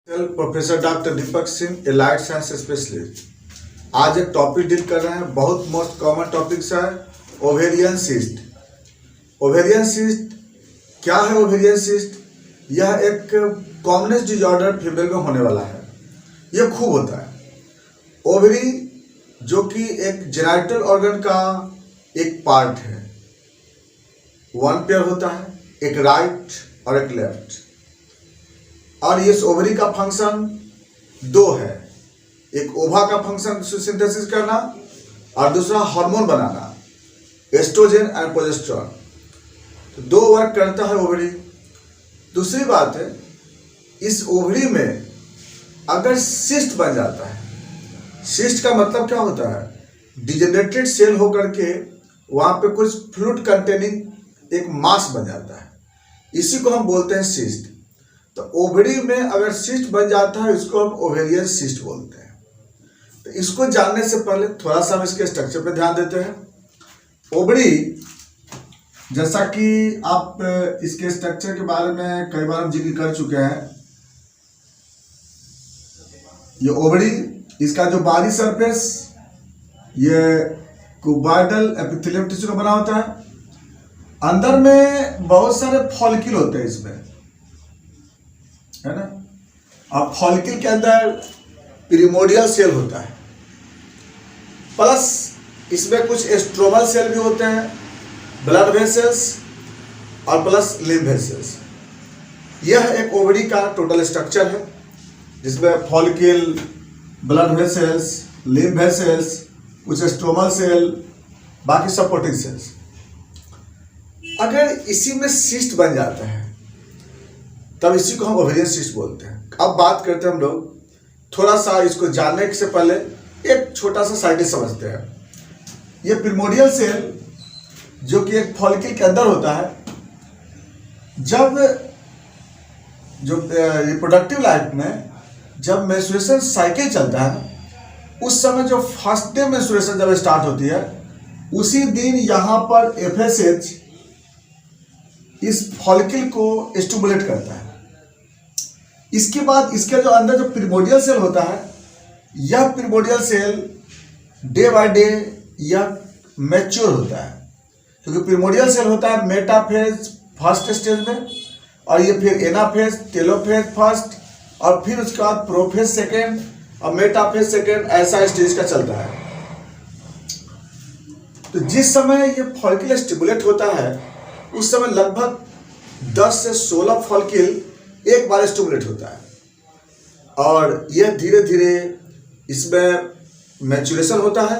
Professor doctor Deepak Singh, allied science specialist. आज एक topic deal कर रहे हैं, बहुत मोस्ट कॉमन टॉपिक्स है ओवेरियन सिस्ट। ओवेरियन सिस्ट क्या है? ओवेरियन सिस्ट यह एक कॉमनेस डिजॉर्डर फीमेल में होने वाला है। यह खूब होता है। ओवरी जो कि एक जेनाइटल ऑर्गन का एक पार्ट है, वन पेयर होता है, एक राइट और एक लेफ्ट। और इस ओवरी का फंक्शन दो है, एक ओवा का फंक्शन सिंथेसिस करना और दूसरा हार्मोन बनाना, एस्ट्रोजन एंड प्रोजेस्टेरोन। तो दो वर्क करता है ओवरी। दूसरी बात है, इस ओवरी में अगर सिस्ट बन जाता है, सिस्ट का मतलब क्या होता है? डिजेनरेटेड सेल होकर के वहां पे कुछ फ्लूइड कंटेनिंग एक मास बन जाता है, इसी को हम बोलते हैं सिस्ट। तो ओवरी में अगर सिस्ट बन जाता है, इसको हम ओवेरियन सिस्ट बोलते हैं। तो इसको जानने से पहले थोड़ा सा हम इसके स्ट्रक्चर पे ध्यान देते हैं। ओवरी, जैसा कि आप इसके स्ट्रक्चर के बारे में कई बार हम जिक्र कर चुके हैं। ये ओवरी, इसका जो बाहरी सरफेस ये क्यूबॉइडल एपिथेलियम टिश्यू का बना होता है। अंदर में बहुत सारे फॉलिकल होते हैं इसमें, है ना। अब फॉलिकल के अंदर प्रिमोडियल सेल होता है, प्लस इसमें कुछ एस्ट्रोमल सेल भी होते हैं, ब्लड वेसल्स और प्लस लिम्फ वेसल्स। यह एक ओवरी का टोटल स्ट्रक्चर है, जिसमें follicle, blood vessels, lymph vessels, कुछ एस्ट्रोमल सेल, बाकी सपोर्टिंग सेल्स। अगर इसी में सिस्ट बन जाता है तब इसी को हम ओवेरियन सिस्ट बोलते हैं। अब बात करते हैं हम लोग, थोड़ा सा इसको जानने से पहले एक छोटा सा साइकिल समझते हैं। ये प्रिमोडियल सेल जो कि एक फॉलिकल के अंदर होता है, जब जो रिप्रोडक्टिव लाइफ में जब मेंस्ट्रुएशन साइकिल चलता है ना, उस समय जो फर्स्ट डे मेंस्ट्रुएशन जब स्टार्ट होती है, उसी दिन यहाँ पर एफएसएच इस फॉलिकल को स्टिमुलेट करता है। इसके बाद इसके जो अंदर जो प्रिमोडियल सेल होता है, यह primordial cell day by day यह मैच्योर होता है, क्योंकि प्रिमोडियल सेल होता है मेटाफेज फर्स्ट स्टेज में, और ये फिर एनाफेज, टेलोफेज फर्स्ट, और फिर उसके बाद प्रोफेज सेकेंड और मेटाफेज सेकेंड, ऐसा स्टेज का चलता है। तो जिस समय ये फॉलिकल स्टिमुलेट होता है, उस समय लगभग 10 से 16 फॉलिकल एक बार स्टिमुलेट होता है, और यह धीरे धीरे इसमें मैच्योरेशन होता है।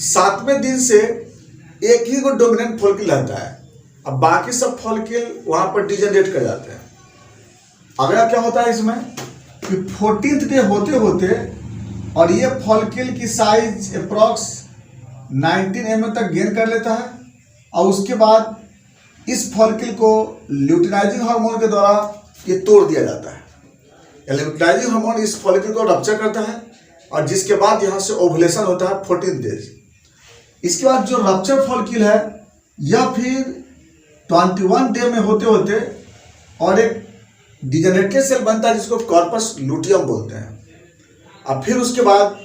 7वें दिन से एक ही को डोमिनेंट फॉलिकल रहता है, अब बाकी सब फॉलिकल वहां पर डिजेनरेट कर जाते हैं। अगला क्या होता है इसमें कि 14th डे होते होते और ये फॉलिकल की साइज अप्रॉक्स 19 mm तक गेन कर लेता है, और उसके बाद इस फॉलिकल को ल्यूटिनाइजिंग हार्मोन के द्वारा ये तोड़ दिया जाता है। ल्यूटिनाइजिंग हार्मोन इस फॉलिकल को रप्चर करता है, और जिसके बाद यहाँ से ओवुलेशन होता है 14 डेज। इसके बाद जो रप्चर फॉलिकल है, यह फिर 21 डे में होते होते और एक डिजेनरेटेड सेल बनता है, जिसको कॉर्पस लुटियम बोलते हैं। अब फिर उसके बाद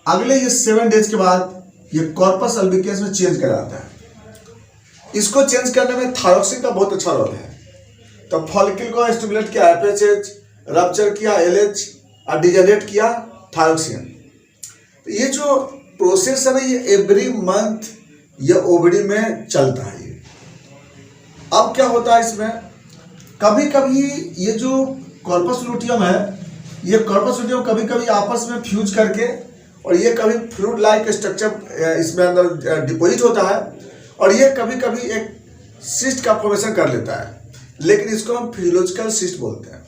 अगले ये 7 डेज के बाद ये कॉर्पस अल्बिकेंस में चेंज कर जाता है। इसको चेंज करने में थायरोक्सिन का बहुत अच्छा रोल है। तो फॉलिकल को स्टिमुलेट किया एफएसएच, रप्चर किया एलएच, और डिजेनरेट किया थायरोक्सिन। तो ये जो प्रोसेस है ना, ये एवरी मंथ ये ओवरी में चलता है। ये अब क्या होता है इसमें, कभी कभी ये जो कॉर्पस लुटियम है, ये कॉर्पस लुटियम कभी कभी आपस में फ्यूज करके, और ये कभी फ्लूइड लाइक स्ट्रक्चर इसमें अंदर डिपोजिट होता है, और ये कभी कभी एक सिस्ट का फॉर्मेशन कर लेता है, लेकिन इसको हम फिजियोलॉजिकल सिस्ट बोलते हैं।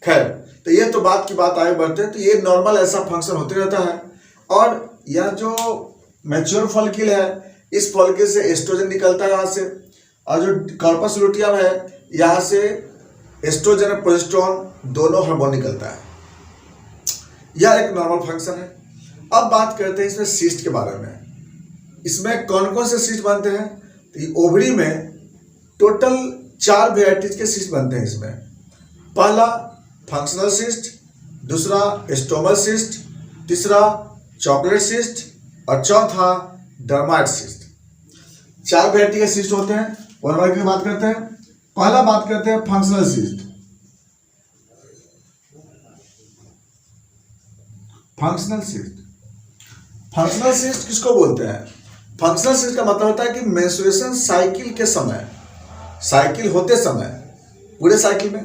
खैर, तो ये तो बात की बात आगे बढ़ते हैं। तो ये नॉर्मल ऐसा फंक्शन होते रहता है, और यह जो मैच्योर फॉलिकल है, इस फॉलिकल से एस्ट्रोजन निकलता है यहाँ से, और जो कॉर्पस लुटियम है, यहाँ से एस्ट्रोजन और प्रोजेस्टेरोन दोनों हार्मोन निकलता है। यह एक नॉर्मल फंक्शन है। अब बात करते हैं इसमें सिस्ट के बारे में। इसमें कौन कौन से सिस्ट बनते हैं? तो ओवरी में टोटल 4 वेराइटीज के सिस्ट बनते हैं इसमें। पहला फंक्शनल सिस्ट, दूसरा स्टोमल सिस्ट, तीसरा चॉकलेट सिस्ट और चौथा डर्माइट सिस्ट। 4 वैरायटी के सिस्ट होते हैं। और नंबर की बात करते हैं। पहला बात करते हैं functional cyst. Functional cyst, functional cyst किसको बोलते हैं? फंक्शनल सिस्ट का मतलब होता है कि मेंस्ट्रुएशन साइकिल के समय, साइकिल होते समय, पूरे साइकिल में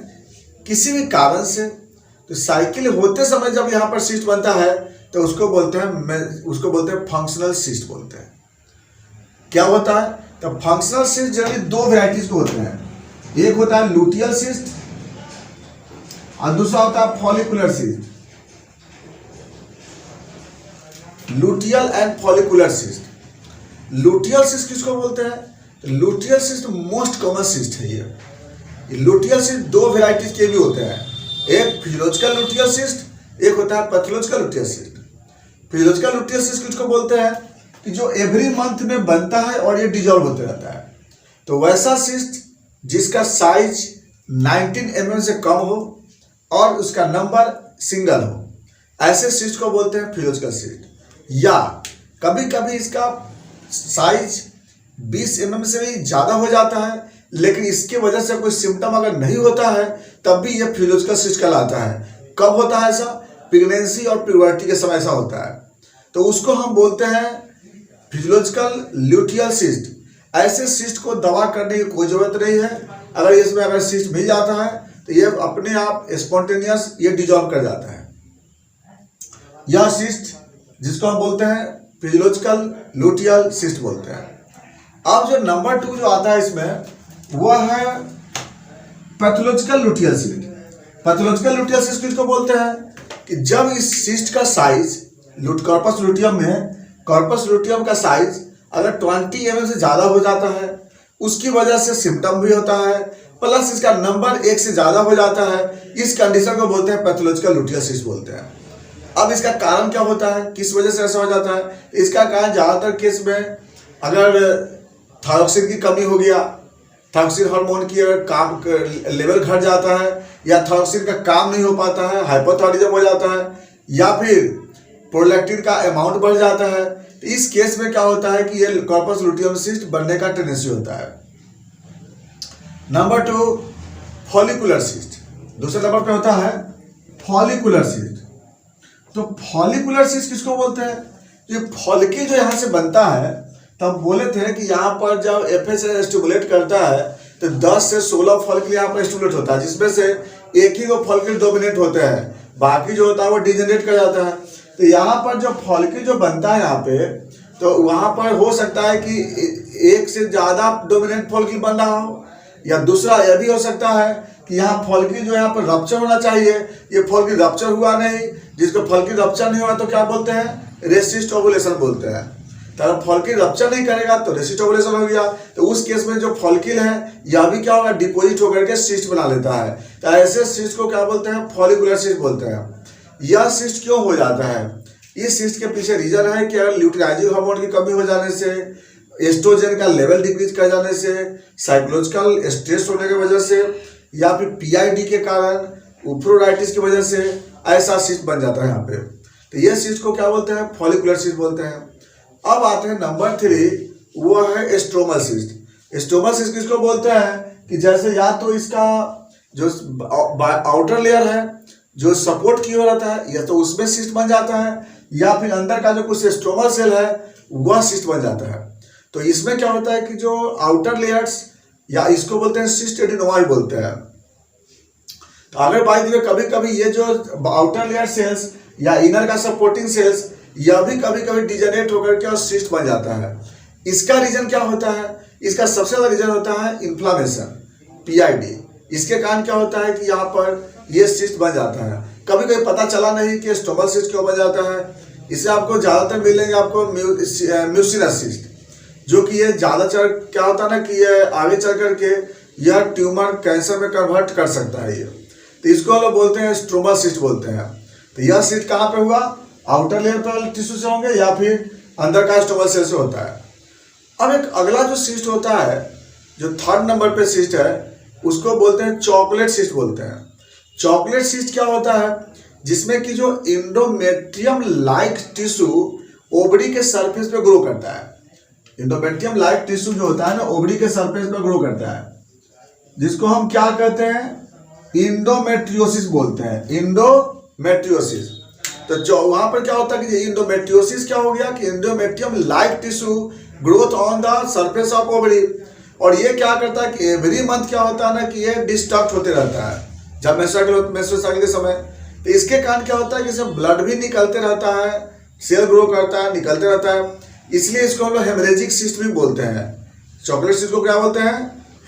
किसी भी कारण से, तो साइकिल होते समय जब यहाँ पर सिस्ट बनता है तो उसको बोलते हैं फंक्शनल सिस्ट बोलते हैं। क्या होता है? तो फंक्शनल सिस्ट जनरली 2 वेराइटीज के होते हैं। एक होता है लुटियल सिस्ट और दूसरा होता है follicular cyst. Luteal and follicular cyst. Luteal cyst किसको बोलते हैं? तो luteal cyst most common cyst है। ये लुटियल सिस्ट 2 वेराइटीज के भी होते हैं। एक फिजियोलॉजिकल लुटियल सिस्ट, एक होता है pathological luteal cyst. Physiological luteal cyst किसको बोलते हैं? कि जो एवरी मंथ में बनता है और ये डिजॉल्व होते रहता है। तो वैसा सिस्ट जिसका साइज 19 mm से कम हो और उसका नंबर सिंगल हो, ऐसे सिस्ट को बोलते हैं फिजियोलॉजिकल सिस्ट। या कभी कभी इसका साइज 20 mm से भी ज़्यादा हो जाता है, लेकिन इसके वजह से कोई सिम्टम अगर नहीं होता है तब भी यह फिजियोलॉजिकल सिस्ट कहलाता है। कब होता है ऐसा? प्रेगनेंसी और प्यूबर्टी के समय ऐसा होता है, तो उसको हम बोलते हैं फिजियोलॉजिकल ल्यूटियल सिस्ट। ऐसे सिस्ट को दवा करने की कोई जरूरत नहीं है। अगर इसमें अगर सिस्ट मिल जाता है तो ये अपने आप स्पॉन्टेनियस ये डिजॉल्व कर जाता है। यह सिस्ट जिसको हम बोलते हैं फिजियोलॉजिकल ल्यूटियल सिस्ट बोलते हैं। अब जो नंबर 2 जो आता है इसमें वह है pathological luteal cyst. Pathological luteal cyst किसको बोलते हैं? कि जब इस सिस्ट का साइज कॉर्पस लुटियम में, कॉर्पस लुटियम का साइज अगर 20 mm से ज़्यादा हो जाता है, उसकी वजह से सिम्टम भी होता है, प्लस इसका नंबर 1 से ज़्यादा हो जाता है, इस कंडीशन को बोलते हैं पैथोलॉजिकल लुटियल सिस्ट बोलते हैं। अब इसका कारण क्या होता है, किस वजह से ऐसा हो जाता है? इसका कारण ज़्यादातर केस में अगर थायरॉक्सिन की कमी हो गया, थायरॉक्सिन हार्मोन की अगर काम लेवल घट जाता है, या थायरॉक्सिन का काम नहीं हो पाता है, हाइपोथायरॉयडिज्म हो जाता है, या फिर प्रोलैक्टिन का अमाउंट बढ़ जाता है, तो इस केस में क्या होता है कि ये कॉर्पस लुटियम सिस्ट बनने का टेंडेंसी होता है। Number 2 follicular cyst. दूसरे नंबर पे होता है फॉलिकुलर सिस्ट। तो फॉलिकुलर सिस्ट किसको बोलते हैं? ये फॉलिकल जो यहाँ से बनता है, तब बोले थे कि यहाँ पर जब FSH स्टिमुलेट करता है तो 10 से 16 फॉलिकल यहाँ पर स्टिमुलेट होता है, जिसमें से एक ही 2 फॉलिकल डोमिनेट होते हैं, बाकी जो होता है वो डिजेनरेट कर जाता है। तो यहाँ पर जो फॉलिकल जो बनता है यहाँ पे, तो वहाँ पर हो सकता है कि एक से ज़्यादा डोमिनेंट फॉलिकल बन रहा हो, या दूसरा यह भी हो सकता है कि यहाँ फॉलिकल जो यहाँ पर रप्चर होना चाहिए, ये फॉलिकल रप्चर हुआ नहीं। जिसको फॉलिकल रप्चर नहीं हुआ तो क्या बोलते हैं? रेसिस्ट ओवुलेशन बोलते हैं। तो फॉलिकल रप्चर नहीं करेगा तो रेसिस्ट ओवुलेशन हो गया। तो उस केस में जो फॉलिकल है यह भी क्या होगा? डिपोजिट होकर के सिस्ट बना लेता है। तो ऐसे सिस्ट को क्या बोलते हैं? फॉलिकुलर सिस्ट बोलते हैं। यह सिस्ट क्यों हो जाता है? इस सिस्ट के पीछे रीजन है कि अगर ल्यूटिनाइजिंग हार्मोन की कमी हो जाने से, एस्ट्रोजन का लेवल डिक्रीज कर जाने से, साइकोलॉजिकल स्ट्रेस होने की वजह से, या फिर PID के कारण, उफ्रोडाइटिस की वजह से ऐसा सिस्ट बन जाता है यहाँ पे। तो ये सिस्ट को क्या बोलते हैं? फॉलिकुलर सिस्ट बोलते हैं। अब आते हैं नंबर 3, वो है स्ट्रोमल सिस्ट। स्ट्रोमल सिस्ट किसको बोलते हैं? कि जैसे या तो इसका जो आउटर लेयर है जो सपोर्ट की ओर रहता है, या तो उसमें सिस्ट बन जाता है, या फिर अंदर का जो कुछ स्ट्रोमल सेल है वह सिस्ट बन जाता है। तो इसमें क्या होता है कि जो आउटर लेयर्स, या इसको बोलते हैं सिस्ट एडिनोमाई बोलते हैं। तो अगर बात करें कभी कभी ये जो आउटर लेयर सेल्स या इनर का सपोर्टिंग सेल्स, यह भी कभी कभी डिजेनरेट होकर के और सिस्ट बन जाता है। इसका रीजन क्या होता है? इसका सबसे ज्यादा रीजन होता है इन्फ्लामेशन, PID। इसके कारण क्या होता है कि यहाँ पर ये सिस्ट बन जाता है। कभी कभी पता चला नहीं कि स्टोमल सिस्ट क्यों बन जाता है। इसे आपको ज़्यादातर मिलेंगे आपको म्यूसिनस सिस्ट, जो कि ये ज़्यादा चढ़ क्या होता है ना कि ये आगे चल करके यह ट्यूमर कैंसर में कन्वर्ट कर सकता है ये। तो इसको हम लोग बोलते हैं स्ट्रोमल सिस्ट बोलते हैं। तो यह सिस्ट कहाँ पे हुआ? आउटर लेयर पर टिश्यू से होंगे या फिर अंदर का स्टोमल सेल से होता है। अब एक अगला जो सिस्ट होता है, जो 3rd नंबर पे सिस्ट है, उसको बोलते हैं चॉकलेट सिस्ट बोलते हैं। चॉकलेट सिस्ट क्या होता है? जिसमें कि जो इंडोमेट्रियम लाइक टिश्यू ओवरी के सरफेस पे ग्रो करता है। इंडोमेट्रियम लाइक टिश्यू जो होता है ना, ओवरी के सरफेस पे ग्रो करता है, जिसको हम क्या कहते हैं, इंडोमेट्रियोसिस बोलते हैं, इंडोमेट्रियोसिस। तो जो वहां पर क्या होता है कि इंडोमेट्रियोसिस क्या हो गया कि endometrium like tissue growth on the surface of ovary. और ये क्या करता है कि एवरी मंथ क्या होता है ना कि ये डिस्ट्रक्ट होते रहता है जब मेंस्ट्रुअल साइकिल के समय। तो इसके कारण क्या होता है कि इसमें ब्लड भी निकलते रहता है, सेल ग्रो करता है, निकलते रहता है, इसलिए इसको हम लोग हेमरेजिक सिस्ट भी बोलते हैं। चॉकलेट सिस्ट को क्या बोलते हैं,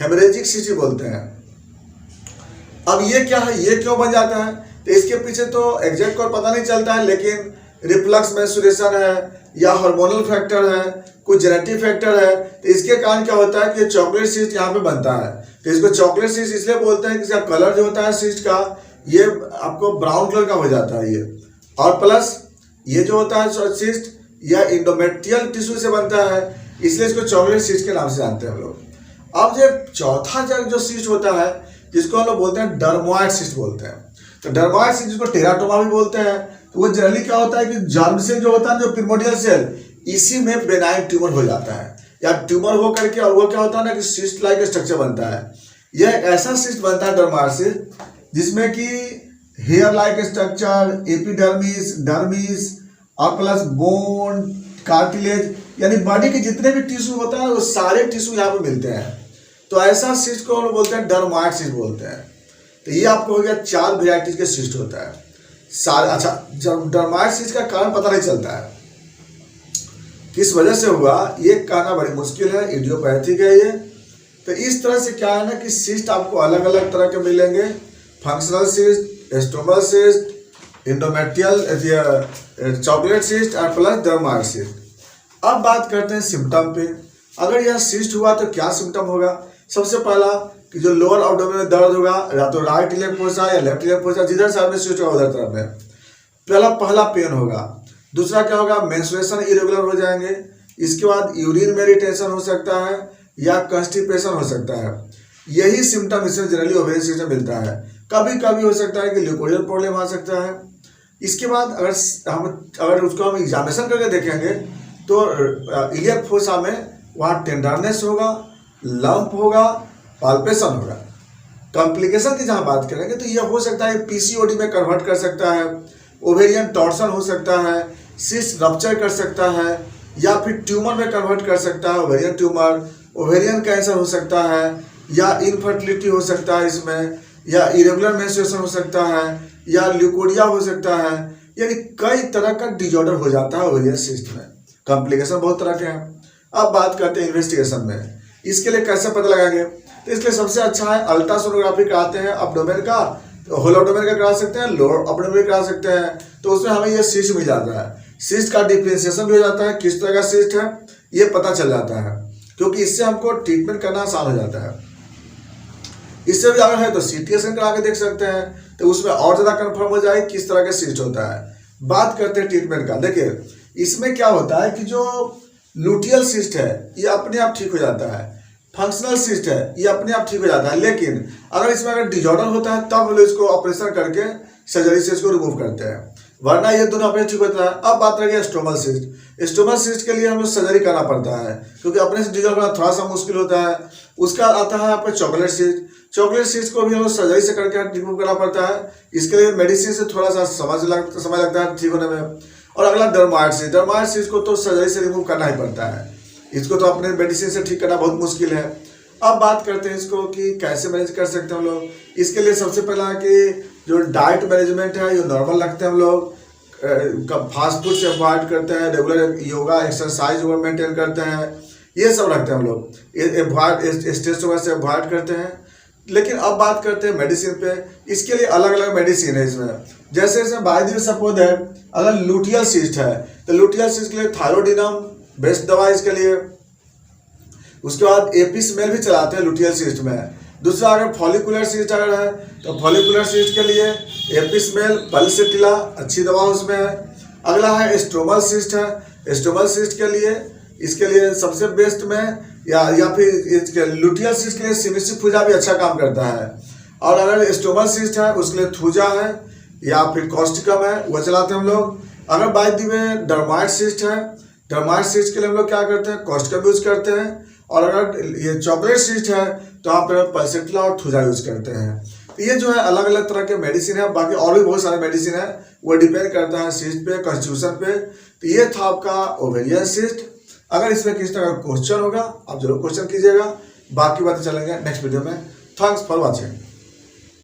हेमरेजिक सिस्ट ही बोलते हैं। अब ये क्या है, ये क्यों बन जाता है, तो इसके पीछे तो एग्जैक्ट कोई पता नहीं चलता है, लेकिन रिफ्लक्स मेंस्ट्रुएशन है या हार्मोनल फैक्टर है, कुछ जेनेटिक फैक्टर है। तो इसके कारण क्या होता है कि चॉकलेट सिस्ट यहाँ पे बनता है। तो इसको चॉकलेट सिस्ट इसलिए बोलते हैं कि इसका कलर जो होता है सिस्ट का, ये आपको ब्राउन कलर का हो जाता है ये, और प्लस ये जो होता है सिस्ट या इंडोमेट्रियल टिश्यू से बनता है, इसलिए इसको चॉकलेट सिस्ट के नाम से जानते हैं हम लोग। अब जो चौथा जो सिस्ट होता है जिसको हम लोग बोलते हैं डर्मोइड सिस्ट बोलते हैं। तो डर्मोइड सिस्ट जिसको टेराटोमा भी बोलते हैं, तो वो जनरली क्या होता है कि जर्म सेल जो होता है, जो प्रिमोडियल सेल, इसी में बेनाइन ट्यूमर हो जाता है, या ट्यूमर हो करके और वो क्या होता है ना कि सिस्ट लाइक स्ट्रक्चर बनता है। यह एक ऐसा सिस्ट बनता है डर्मोइड सिस्ट जिसमें कि hair like structure, epidermis, dermis और प्लस बोन, कार्टिलेज, यानी बॉडी के जितने भी टिश्यू होता है वो सारे टिश्यू यहाँ पे मिलते हैं। तो ऐसा सिस्ट को हम लोग बोलते हैं डर्मोइड सिस्ट बोलते हैं। तो ये आपको हो गया 4 वेराइटीज के सिस्ट होता है सारे। अच्छा, जब डर्मोइड सिस्ट का कारण पता नहीं चलता है किस वजह से हुआ, ये कहना बड़ी मुश्किल है, इडियोपैथिक है ये। तो इस तरह से क्या है ना कि सिस्ट आपको अलग अलग तरह के मिलेंगे, फंक्शनल सिस्ट, एस्टोमल सिस्ट, इंडोमेट्रियल चॉकलेट सिस्ट और प्लस डर्मोइड सिस्ट। अब बात करते हैं सिम्टम पे। अगर यह सिस्ट हुआ तो क्या सिम्टम होगा। सबसे पहला कि जो लोअर एब्डोमेन में दर्द होगा, या तो राइट लेग पोर्शन या लेफ्ट लेग पोर्शन, जिधर साइड में सिस्ट होगा उधर तरफ में पहला पेन होगा। दूसरा क्या होगा, मेंस्ट्रुएशन इरेगुलर हो जाएंगे। इसके बाद यूरिन में रिटेंशन हो सकता है या कंस्टिपेशन हो सकता है। यही सिम्टम इसमें जनरली ओवेरियन सिस्ट में मिलता है। कभी कभी हो सकता है कि ल्यूकोरियल प्रॉब्लम आ सकता है। इसके बाद अगर उसको हम एग्जामिनेशन करके देखेंगे तो इलियक फोसा में वहाँ टेंडरनेस होगा, लंप होगा, पाल्पेशन होगा। कॉम्प्लिकेशन की जहाँ बात करेंगे तो यह हो सकता है पीसीओडी में कन्वर्ट कर सकता है, ओवेरियन टॉर्सन हो सकता है, सिस्ट रप्चर कर सकता है, या फिर ट्यूमर में कन्वर्ट कर सकता है, ओवेरियन ट्यूमर, ओवेरियन कैंसर हो सकता है, या इनफर्टिलिटी हो सकता है इसमें, या इरेगुलर मेंस्ट्रुएशन हो सकता है, या ल्यूकोरिया हो सकता है। यानी कई तरह का डिजॉर्डर हो जाता है ओवेरियन सिस्ट में। कॉम्प्लिकेशन बहुत तरह के हैं। अब बात करते हैं इन्वेस्टिगेशन में, इसके लिए कैसे पता लगाएंगे। तो इसके लिए सबसे अच्छा है अल्ट्रासोनोग्राफी कराते हैं अब्डोमेन का, होल एब्डोमेन का करा सकते हैं, लोअर एब्डोमेन करा सकते हैं। तो उसमें हमें ये सिस्ट मिल जाता है, सिस्ट का डिफरेंशिएशन भी हो जाता है, किस तरह का सिस्ट है ये पता चल जाता है, क्योंकि इससे हमको ट्रीटमेंट करना आसान हो जाता है। इससे भी अगर है तो सीटी स्कैन करा के देख सकते हैं, तो उसमें और ज़्यादा कंफर्म हो जाए किस तरह का सिस्ट होता है। बात करते हैं ट्रीटमेंट का। देखिए इसमें क्या होता है कि जो लुटियल सिस्ट है ये अपने आप ठीक हो जाता है, फंक्शनल सिस्ट है ये अपने आप ठीक हो जाता है, लेकिन अगर इसमें अगर डिजॉर्डर होता है तब हम लोग इसको ऑपरेशन करके सर्जरी से इसको रिमूव करते हैं, वरना ये दोनों अपने ठीक होता है। अब बात रही स्टोमल सिस्ट। स्टोमल सिस्ट के लिए हमें सर्जरी करना पड़ता है, क्योंकि अपने से डिजॉर्डर करना थोड़ा सा मुश्किल होता है। उसका आता है आपका चॉकलेट सिस्ट। चॉकलेट सिस्ट को भी हमें सर्जरी से करके रिमूव करना पड़ता है। इसके लिए मेडिसिन से थोड़ा सा समय लगता है ठीक होने में। और अगला डर्मोइड सिस्ट। डर्मोइड सिस्ट को तो सर्जरी से रिमूव करना ही पड़ता है, इसको तो अपने मेडिसिन से ठीक करना बहुत मुश्किल है। अब बात करते हैं इसको कि कैसे मैनेज कर सकते हैं हम लोग। इसके लिए सबसे पहला कि जो डाइट मैनेजमेंट है ये नॉर्मल रखते हैं हम लोग, फास्ट फूड से अवॉइड करते हैं, रेगुलर योगा एक्सरसाइज मेंटेन करते हैं, ये सब रखते हैं हम लोग, स्ट्रेस वगैरह से अवॉइड करते हैं। लेकिन अब बात करते हैं मेडिसिन पे। इसके लिए अलग अलग मेडिसिन है इसमें, जैसे इसमें बाय सपोज है अगर लुटियल सिस्ट है तो लुटियल सिस्ट के लिए थायरोडिनम बेस्ट दवा इसके लिए। उसके बाद एपिसमेल भी चलाते हैं लुटियल सिस्ट में। दूसरा अगर फॉलिकुलर सिस्ट अगर है तो फॉलिकुलर सिस्ट के लिए एपिसमेल पल्सेटिला अच्छी दवा उसमें है। अगला है स्टोमल सिस्ट है। स्टोमल सिस्ट के लिए इसके लिए सबसे बेस्ट में या फिर लुटियल सिस्ट के लिए सिमिसिफुजा भी अच्छा काम करता है। और अगर स्टोमल सिस्ट है उसके लिए थूजा है, या फिर कॉस्टिकम है वह चलाते हैं हम लोग। अगर बाय द वे डर्माइड सिस्ट है, डर्माइड सिस्ट के लिए हम लोग क्या करते हैं, कॉस्टिकम यूज करते हैं। और अगर ये चॉकलेट सिस्ट है तो आप पल्सेट्ला और थुजा यूज करते हैं। तो ये जो है अलग अलग तरह के मेडिसिन है, बाकी और भी बहुत सारे मेडिसिन है, वो डिपेंड करता है सिस्ट पे, कॉन्स्टिट्यूशन पे। तो ये था आपका ओवेरियन सिस्ट। अगर इसमें किस तरह का क्वेश्चन होगा आप जरूर क्वेश्चन कीजिएगा, बाकी बातें चलेंगे नेक्स्ट वीडियो में। Thanks for watching.